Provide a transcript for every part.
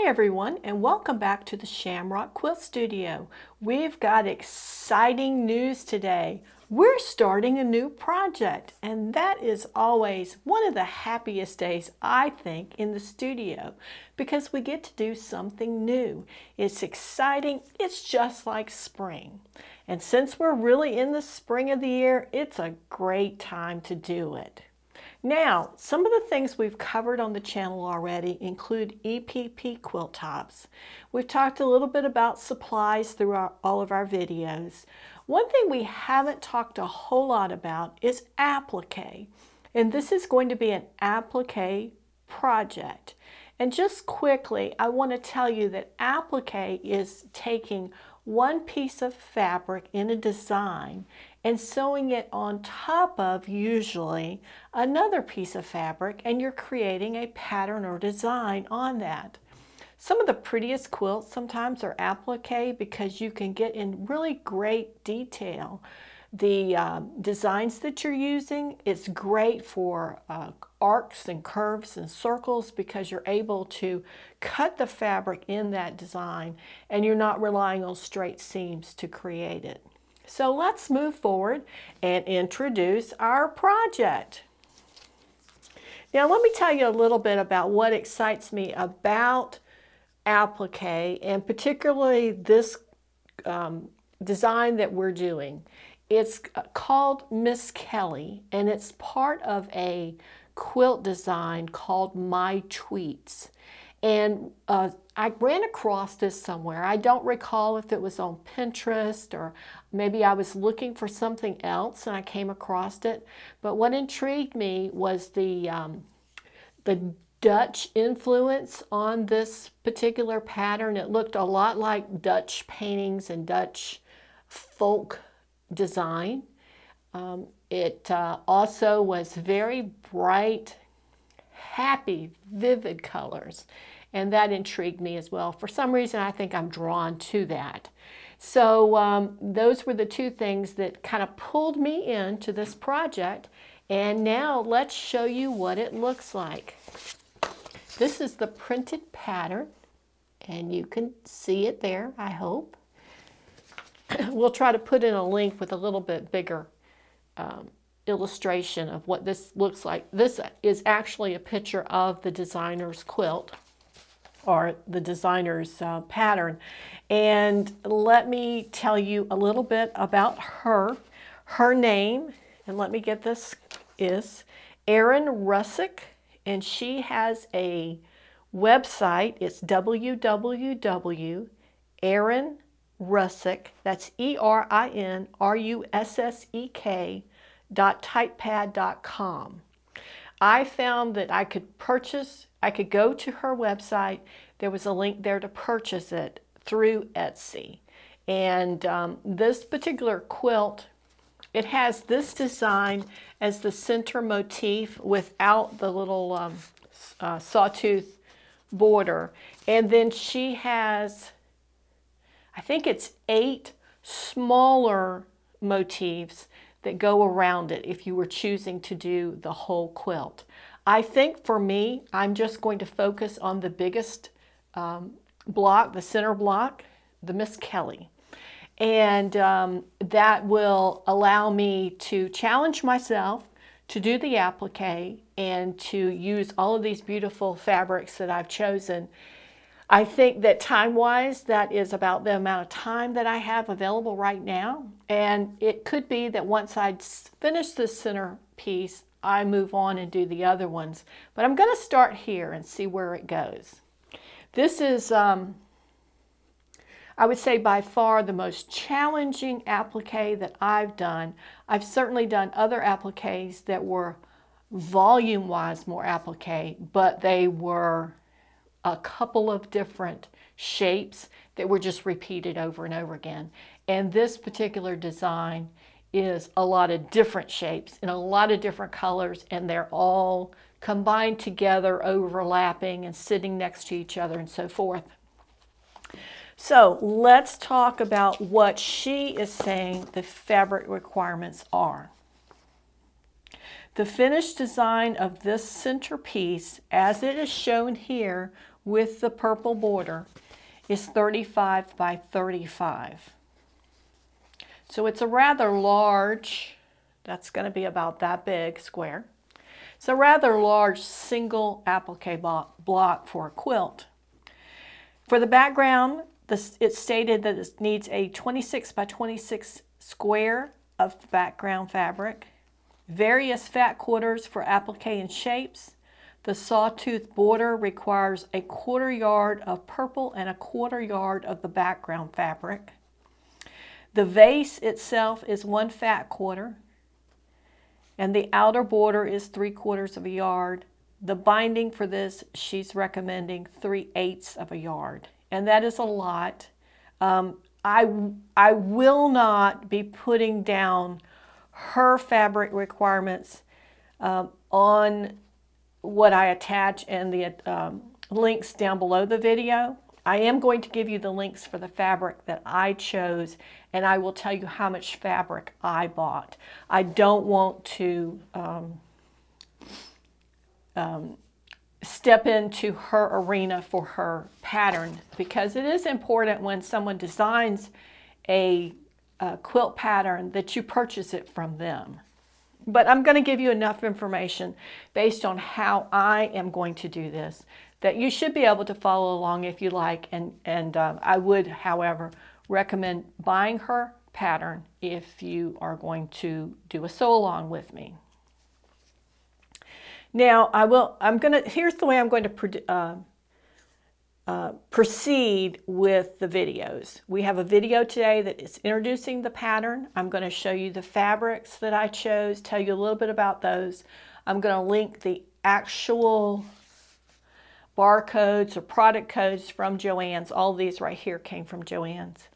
everyone, and welcome back to the Shamrock Quilt Studio. We've got exciting news today. We're starting a new project, and that is always one of the happiest days, I think, in the studio because we get to do something new. It's exciting. It's just like spring. And since we're really in the spring of the year, it's a great time to do it. Now, some of the things we've covered on the channel already include EPP quilt tops. We've talked a little bit about supplies through all of our videos. One thing we haven't talked a whole lot about is applique. And this is going to be an applique project. And just quickly, I want to tell you that applique is taking one piece of fabric in a design and sewing it on top of usually another piece of fabric, and you're creating a pattern or design on that. Some of the prettiest quilts sometimes are applique because you can get in really great detail the designs that you're using. It's great for arcs and curves and circles because you're able to cut the fabric in that design and you're not relying on straight seams to create it. So let's move forward and introduce our project. Now let me tell you a little bit about what excites me about applique, and particularly this design that we're doing. It's called Miss Kelly, and it's part of a quilt design called My Tweets. And I ran across this somewhere. I don't recall if it was on Pinterest or maybe I was looking for something else and I came across it. But what intrigued me was the Dutch influence on this particular pattern. It looked a lot like Dutch paintings and Dutch folk design. It also was very bright, happy, vivid colors, and that intrigued me as well. For some reason, I think I'm drawn to that. So those were the two things that kind of pulled me into this project, and now let's show you what it looks like. This is the printed pattern, and you can see it there, I hope. We'll try to put in a link with a little bit bigger illustration of what this looks like. This is actually a picture of the designer's quilt or the designer's pattern. And let me tell you a little bit about her. Her name, and let me get this, is Erin Russek, and she has a website. It's www.erinrussek, that's ERINRUSSEK.typepad.com. I found that I could go to her website. There was a link there to purchase it through Etsy. And this particular quilt, it has this design as the center motif without the little sawtooth border. And then she has, I think it's 8 smaller motifs that go around it if you were choosing to do the whole quilt. I think for me, I'm just going to focus on the biggest block, the center block, the Miss Kelly. And that will allow me to challenge myself to do the applique and to use all of these beautiful fabrics that I've chosen. I think that time-wise, that is about the amount of time that I have available right now. And it could be that once I finish this center piece, I move on and do the other ones. But I'm going to start here and see where it goes. This is, I would say, by far the most challenging applique that I've done. I've certainly done other appliques that were volume-wise more applique, but they were a couple of different shapes that were just repeated over and over again. And this particular design is a lot of different shapes in a lot of different colors, and they're all combined together, overlapping and sitting next to each other and so forth. So let's talk about what she is saying the fabric requirements are. The finished design of this centerpiece, as it is shown here, with the purple border is 35 by 35. So it's a rather large, that's going to be about that big square. It's a rather large single applique block for a quilt. For the background, it's stated that it needs a 26 by 26 square of background fabric, various fat quarters for applique and shapes. The sawtooth border requires a 1/4 yard of purple and a 1/4 yard of the background fabric. The vase itself is 1 fat quarter, and the outer border is 3/4 of a yard. The binding for this, she's recommending 3/8 of a yard, and that is a lot. I will not be putting down her fabric requirements on what I attach and the links down below the video. I am going to give you the links for the fabric that I chose, and I will tell you how much fabric I bought. I don't want to step into her arena for her pattern, because it is important when someone designs a quilt pattern that you purchase it from them. But I'm going to give you enough information based on how I am going to do this that you should be able to follow along if you like. And I would, however, recommend buying her pattern if you are going to do a sew along with me. Now, here's the way I'm going to proceed with the videos. We have a video today that is introducing the pattern. I'm going to show you the fabrics that I chose, tell you a little bit about those. I'm going to link the actual barcodes or product codes from Joann's. All these right here came from Joann's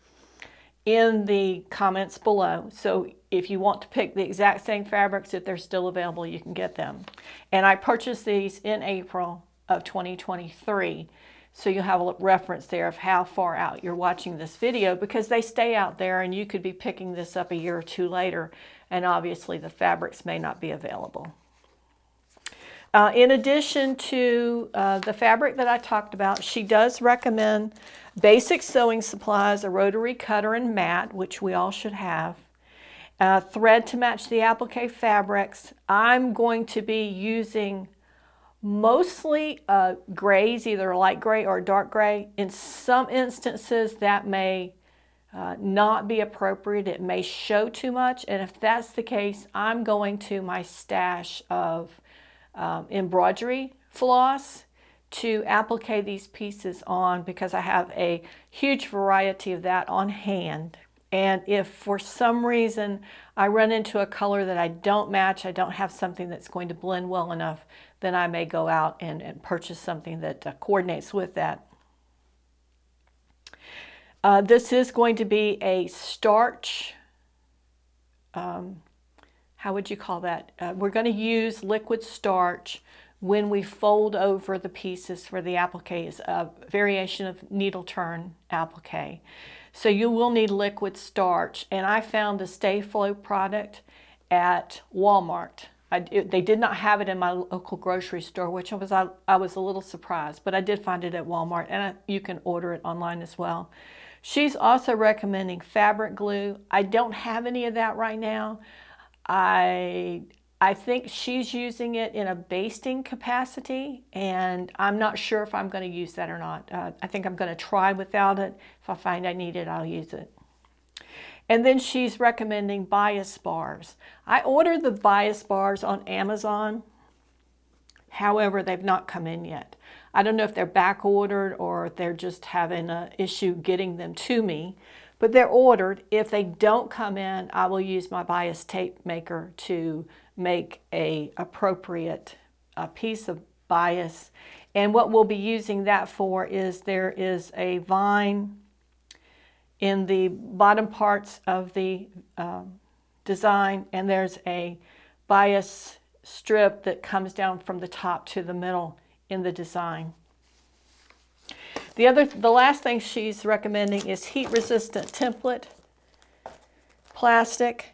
in the comments below. So if you want to pick the exact same fabrics, if they're still available, you can get them. And I purchased these in April of 2023. So you'll have a reference there of how far out you're watching this video, because they stay out there and you could be picking this up a year or two later, and obviously the fabrics may not be available. In addition to the fabric that I talked about, she does recommend basic sewing supplies, a rotary cutter and mat, which we all should have, thread to match the applique fabrics. I'm going to be using mostly grays, either light gray or dark gray. In some instances that may not be appropriate. It may show too much, and if that's the case, I'm going to my stash of embroidery floss to applique these pieces on, because I have a huge variety of that on hand. And if for some reason I run into a color that I don't match, I don't have something that's going to blend well enough, then I may go out and purchase something that coordinates with that. This is going to be a starch, how would you call that? We're going to use liquid starch when we fold over the pieces for the appliques, a variation of needle turn applique. So you will need liquid starch, and I found the Stay Flow product at Walmart. They did not have it in my local grocery store, which I was a little surprised, but I did find it at Walmart, and you can order it online as well. She's also recommending fabric glue. I don't have any of that right now. I think she's using it in a basting capacity, and I'm not sure if I'm going to use that or not. I think I'm going to try without it. If I find I need it, I'll use it. And then she's recommending bias bars. I ordered the bias bars on Amazon. However, they've not come in yet. I don't know if they're back ordered or if they're just having an issue getting them to me, but they're ordered. If they don't come in, I will use my bias tape maker to make a appropriate piece of bias. And what we'll be using that for is there is a vine in the bottom parts of the design, and there's a bias strip that comes down from the top to the middle in the design. The last thing she's recommending is heat-resistant template plastic.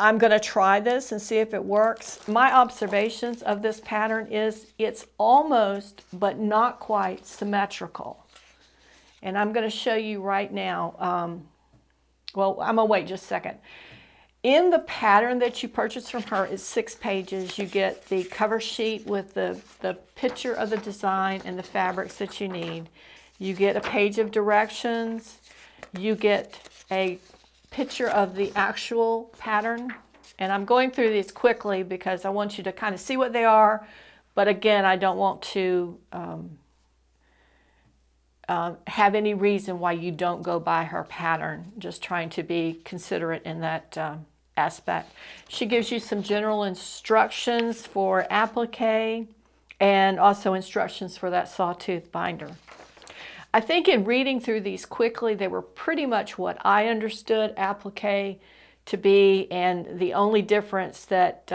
I'm going to try this and see if it works. My observations of this pattern is it's almost, but not quite, symmetrical. And I'm going to show you right now. Well, I'm going to wait just a second. In the pattern that you purchased from her is 6 pages. You get the cover sheet with the picture of the design and the fabrics that you need. You get a page of directions. You get a picture of the actual pattern. And I'm going through these quickly because I want you to kind of see what they are. But again, I don't want to have any reason why you don't go by her pattern. Just trying to be considerate in that aspect. She gives you some general instructions for applique and also instructions for that sawtooth binder. I think in reading through these quickly, they were pretty much what I understood applique to be, and the only difference that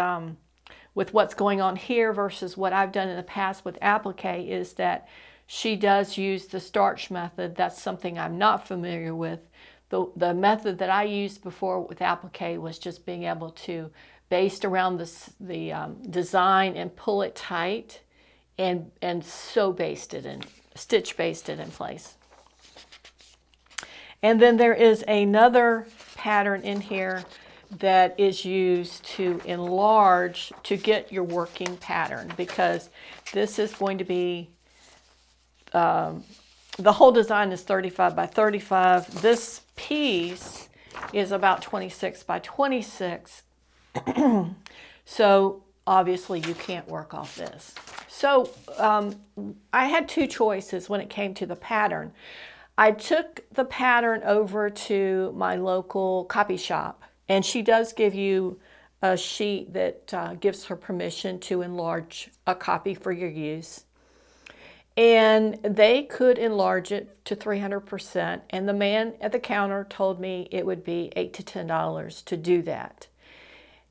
with what's going on here versus what I've done in the past with applique is that she does use the starch method. That's something I'm not familiar with. The method that I used before with applique was just being able to baste around the design and pull it tight and sew baste it and stitch baste it in place. And then there is another pattern in here that is used to enlarge to get your working pattern, because this is going to be the whole design is 35 by 35. This piece is about 26 by 26. So obviously you can't work off this. So I had 2 choices when it came to the pattern. I took the pattern over to my local copy shop, and she does give you a sheet that gives her permission to enlarge a copy for your use. And they could enlarge it to 300%. And the man at the counter told me it would be $8 to $10 to do that.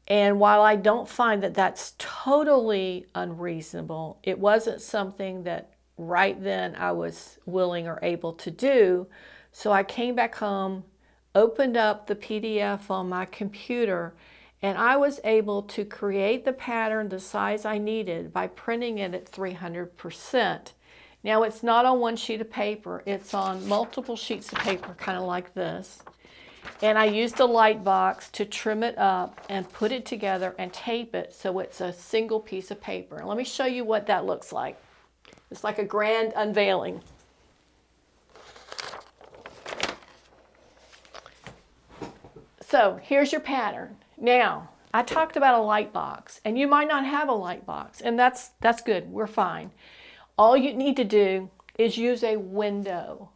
And while I don't find that that's totally unreasonable, it wasn't something that right then I was willing or able to do. So I came back home, opened up the PDF on my computer, and I was able to create the pattern the size I needed by printing it at 300%. Now it's not on one sheet of paper, it's on multiple sheets of paper, kind of like this. And I used a light box to trim it up and put it together and tape it so it's a single piece of paper. And let me show you what that looks like. It's like a grand unveiling. So here's your pattern. Now, I talked about a light box, and you might not have a light box, and that's good, we're fine. All you need to do is use a window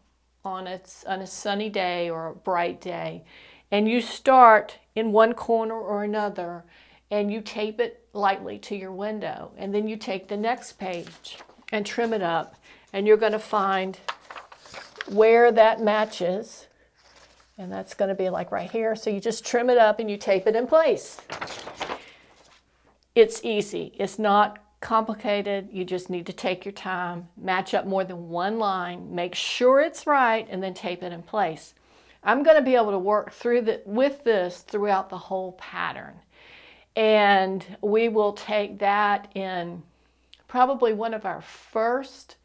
on a sunny day or a bright day, and you start in one corner or another, and you tape it lightly to your window, and then you take the next page and trim it up, and you're going to find where that matches, and that's going to be like right here. So you just trim it up and you tape it in place. It's easy. It's not complicated. You just need to take your time, match up more than one line, make sure it's right, and then tape it in place. I'm going to be able to work with this throughout the whole pattern. And we will take that in probably one of our first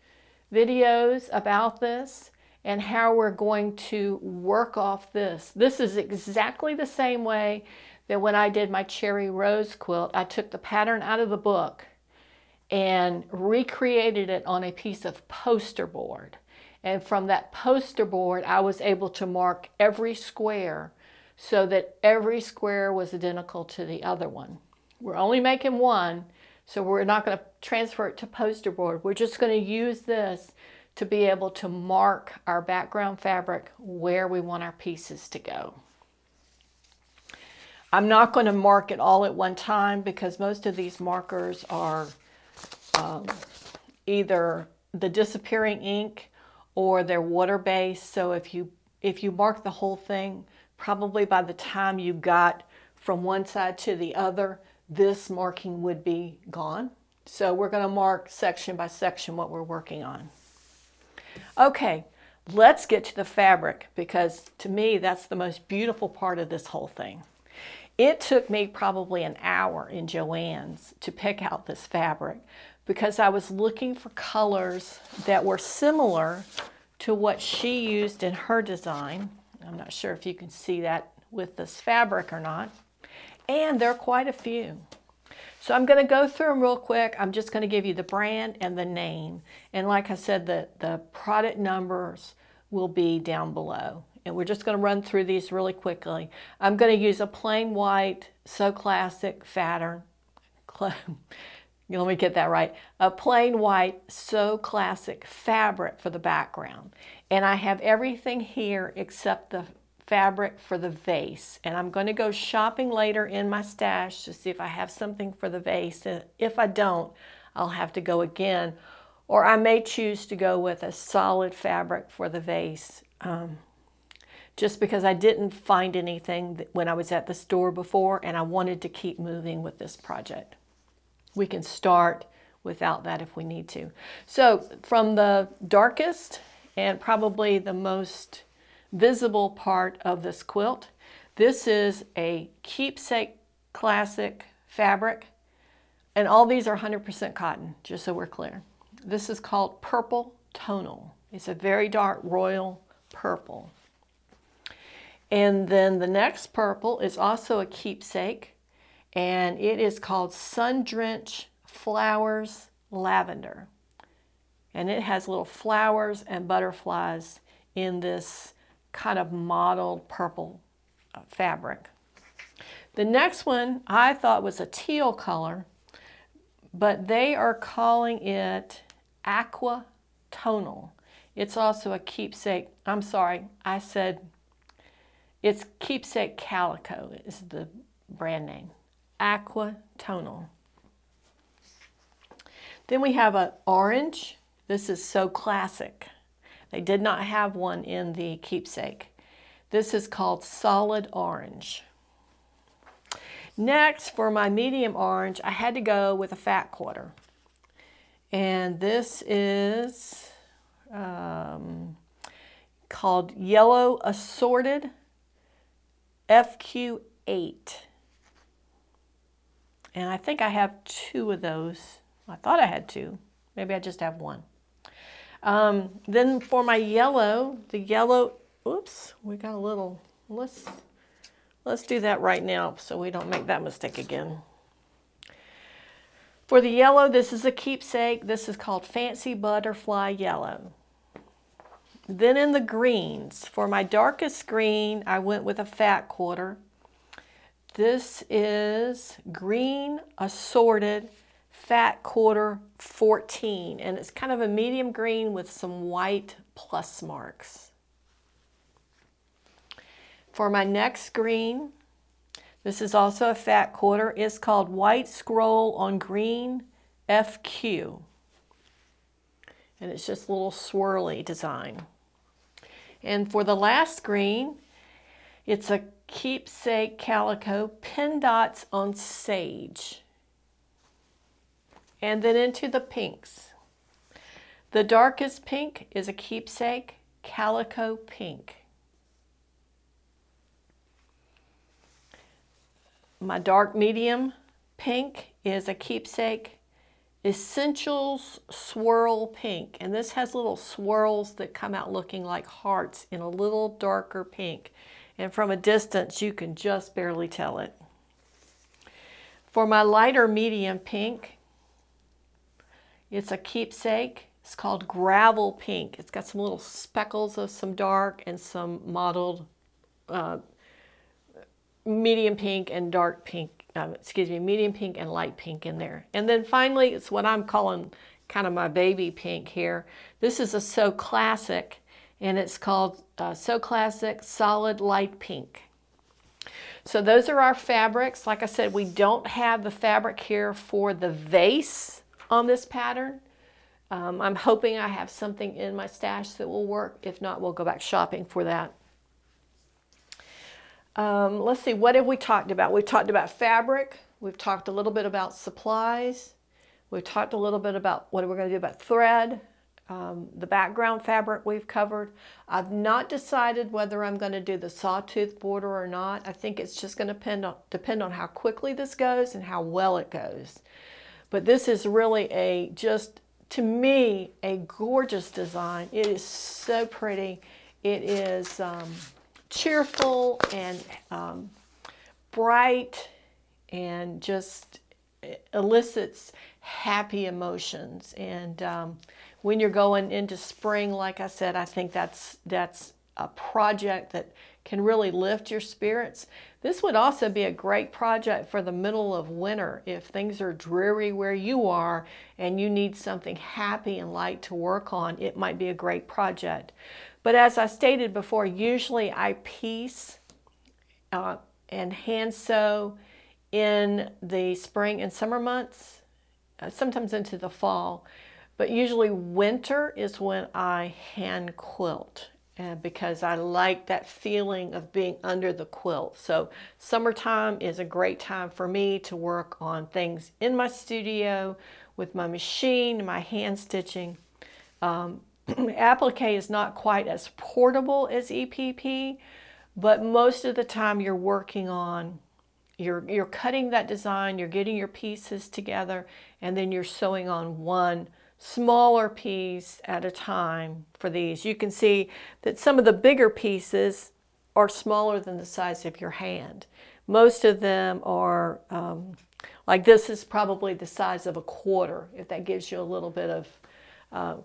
videos about this and how we're going to work off this. This is exactly the same way that when I did my cherry rose quilt, I took the pattern out of the book and recreated it on a piece of poster board. And from that poster board, I was able to mark every square so that every square was identical to the other one. We're only making one, so we're not going to transfer it to poster board. We're just going to use this to be able to mark our background fabric where we want our pieces to go. I'm not going to mark it all at one time because most of these markers are either the disappearing ink or they're water-based. So if you mark the whole thing, probably by the time you got from one side to the other, this marking would be gone. So we're going to mark section by section what we're working on. Okay, let's get to the fabric, because to me that's the most beautiful part of this whole thing. It took me probably an hour in Joann's to pick out this fabric because I was looking for colors that were similar to what she used in her design. I'm not sure if you can see that with this fabric or not. And there are quite a few. So I'm going to go through them real quick. I'm just going to give you the brand and the name. And like I said, the product numbers will be down below. And we're just going to run through these really quickly. I'm going to use a plain white So Classic pattern. Let me get that right. A plain white So Classic fabric for the background. And I have everything here except the fabric for the vase. And I'm going to go shopping later in my stash to see if I have something for the vase. And if I don't, I'll have to go again. Or I may choose to go with a solid fabric for the vase. Just because I didn't find anything when I was at the store before, and I wanted to keep moving with this project. We can start without that if we need to. So from the darkest and probably the most visible part of this quilt, this is a Keepsake Classic fabric, and all these are 100% cotton, just so we're clear. This is called Purple Tonal. It's a very dark royal purple. And then the next purple is also a Keepsake, and it is called Sundrenched Flowers Lavender. And it has little flowers and butterflies in this kind of mottled purple fabric. The next one I thought was a teal color, but they are calling it Aqua Tonal. It's also a Keepsake. I'm sorry, I said it's Keepsake Calico is the brand name. Aqua Tonal. Then we have an orange. This is So Classic. They did not have one in the Keepsake. This is called Solid Orange. Next, for my medium orange, I had to go with a fat quarter. And this is called Yello Assorted FQ 8. And I think I have 2 of those. I thought I had 2. Maybe I just have 1. Then for my yellow, the yellow, oops, we got a little, let's do that right now so we don't make that mistake again. For the yellow, this is a Keepsake. This is called Fancy Butterfly Yellow. Then in the greens, for my darkest green, I went with a fat quarter. This is Green Assorted Fat Quarter 14, and it's kind of a medium green with some white plus marks. For my next green, this is also a fat quarter. It's called White Scroll on Green FQ, and it's just a little swirly design. And for the last green, it's a Keepsake Calico Pin Dots on Sage. And then into the pinks. The darkest pink is a Keepsake Calico Pink. My dark medium pink is a Keepsake Essentials Swirl Pink. And this has little swirls that come out looking like hearts in a little darker pink. And from a distance, you can just barely tell it. For my lighter medium pink, it's a Keepsake. It's called Gravel Pink. It's got some little speckles of some dark and some mottled medium pink and dark pink, medium pink and light pink in there. And then finally, it's what I'm calling kind of my baby pink here. This is a So Classic, and it's called So Classic Solid Light Pink. So those are our fabrics. Like I said, we don't have the fabric here for the vase on this pattern. I'm hoping I have something in my stash that will work. If not, we'll go back shopping for that. Let's see, what have we talked about? We've talked about fabric. We've talked a little bit about supplies. We've talked a little bit about what we're going to do about thread. the background fabric we've covered. I've not decided whether I'm going to do the sawtooth border or not. I think it's just going to depend on how quickly this goes and how well it goes. But this is really just to me, a gorgeous design. It is so pretty. It is cheerful and bright, and just elicits happy emotions. And when you're going into spring, like I said, I think that's a project that can really lift your spirits. This would also be a great project for the middle of winter. If things are dreary where you are and you need something happy and light to work on, it might be a great project. But as I stated before, usually I piece and hand sew in the spring and summer months, sometimes into the fall. But usually winter is when I hand quilt, because I like that feeling of being under the quilt. So summertime is a great time for me to work on things in my studio with my machine, my hand stitching. Applique is not quite as portable as EPP, but most of the time you're working on, you're cutting that design, you're getting your pieces together, and then you're sewing on one smaller piece at a time for these. You can see that some of the bigger pieces are smaller than the size of your hand. Most of them are, like this is probably the size of a quarter, if that gives you a little bit of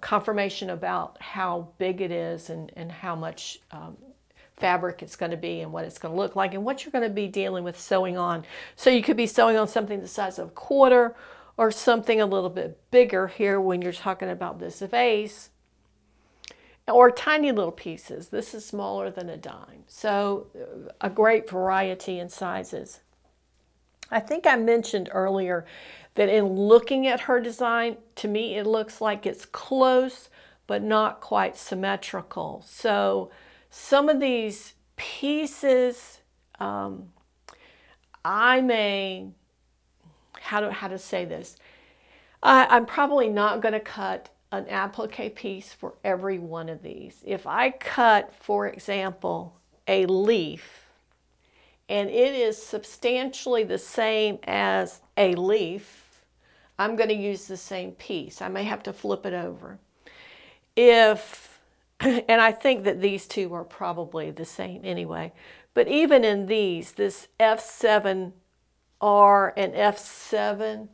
confirmation about how big it is and how much fabric it's going to be and what it's going to look like and what you're going to be dealing with sewing on. So you could be sewing on something the size of a quarter, or something a little bit bigger here when you're talking about this vase, or tiny little pieces. This is smaller than a dime. So a great variety in sizes. I think I mentioned earlier that in looking at her design, to me it looks like it's close but not quite symmetrical. So some of these pieces, I may, how to say this, I'm probably not going to cut an applique piece for every one of these. If I cut, for example, a leaf, and it is substantially the same as a leaf, I'm going to use the same piece. I may have to flip it over. And I think that these two are probably the same anyway, but even in these, this F7R and F7,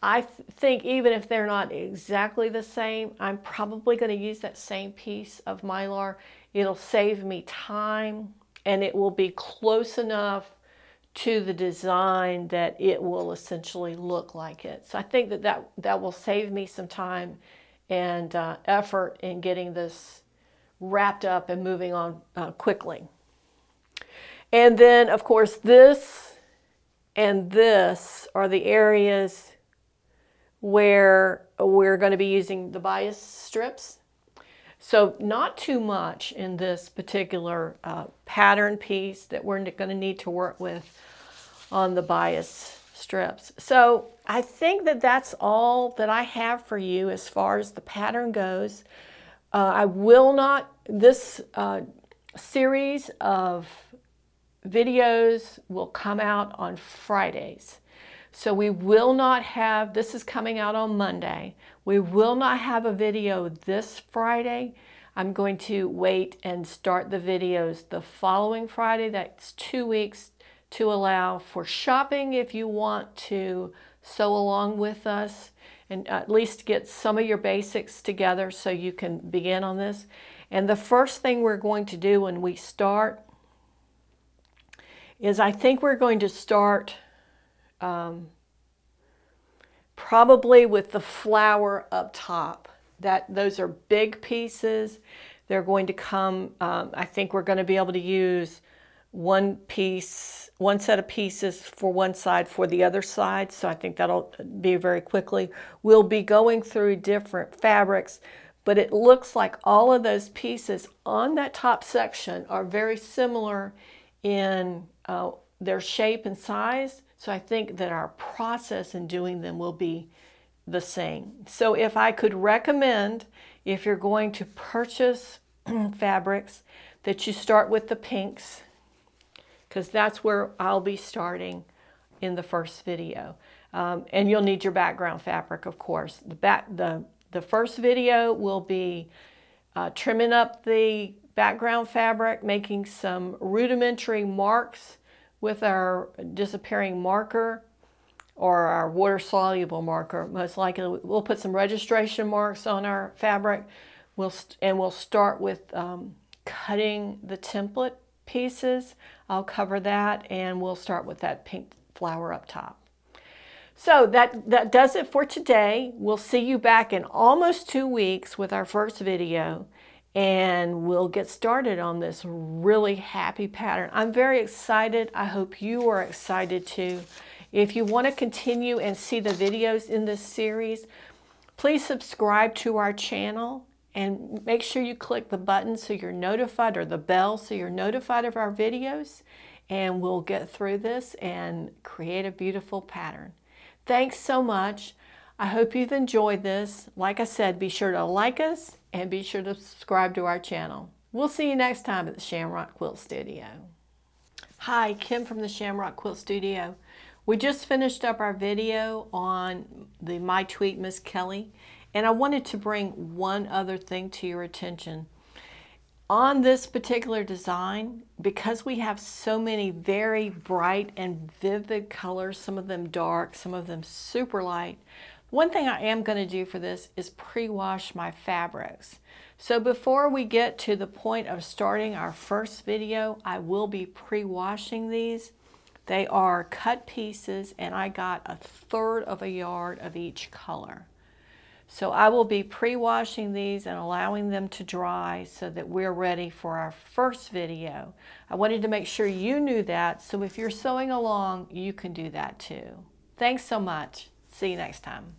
I think even if they're not exactly the same, I'm probably going to use that same piece of Mylar. It'll save me time, and it will be close enough to the design that it will essentially look like it. So I think that will save me some time and effort in getting this wrapped up and moving on quickly. And then, of course, this and this are the areas where we're going to be using the bias strips. So not too much in this particular pattern piece that we're going to need to work with on the bias strips. So I think that that's all that I have for you as far as the pattern goes. I will not, this series of videos will come out on Fridays. So we will not have, this is coming out on Monday, we will not have a video this Friday. I'm going to wait and start the videos the following Friday. That's 2 weeks to allow for shopping if you want to sew along with us and at least get some of your basics together so you can begin on this. And the first thing we're going to do when we start is I think we're going to start probably with the flower up top. Those are big pieces. They're going to come, I think we're going to be able to use one set of pieces for one side for the other side. So I think that'll be very quickly. We'll be going through different fabrics, but it looks like all of those pieces on that top section are very similar in their shape and size. So I think that our process in doing them will be the seam. So if I could recommend, if you're going to purchase fabrics, that you start with the pinks, because that's where I'll be starting in the first video. And you'll need your background fabric, of course. The first video will be trimming up the background fabric, making some rudimentary marks with our disappearing marker or our water-soluble marker. Most likely we'll put some registration marks on our fabric. We'll start with cutting the template pieces. I'll cover that, and we'll start with that pink flower up top. So that does it for today. We'll see you back in almost 2 weeks with our first video, and we'll get started on this really happy pattern. I'm very excited. I hope you are excited too. If you want to continue and see the videos in this series, please subscribe to our channel and make sure you click the button so you're notified, or the bell so you're notified of our videos, and we'll get through this and create a beautiful pattern. Thanks so much. I hope you've enjoyed this. Like I said, be sure to like us and be sure to subscribe to our channel. We'll see you next time at the Shamrock Quilt Studio. Hi, Kim from the Shamrock Quilt Studio. We just finished up our video on the My Tweet Miss Kelly, and I wanted to bring one other thing to your attention. On this particular design, because we have so many very bright and vivid colors, some of them dark, some of them super light, one thing I am going to do for this is pre-wash my fabrics. So before we get to the point of starting our first video, I will be pre-washing these. They are cut pieces, and I got 1/3 of a yard of each color. So I will be pre-washing these and allowing them to dry so that we're ready for our first video. I wanted to make sure you knew that, so if you're sewing along, you can do that too. Thanks so much. See you next time.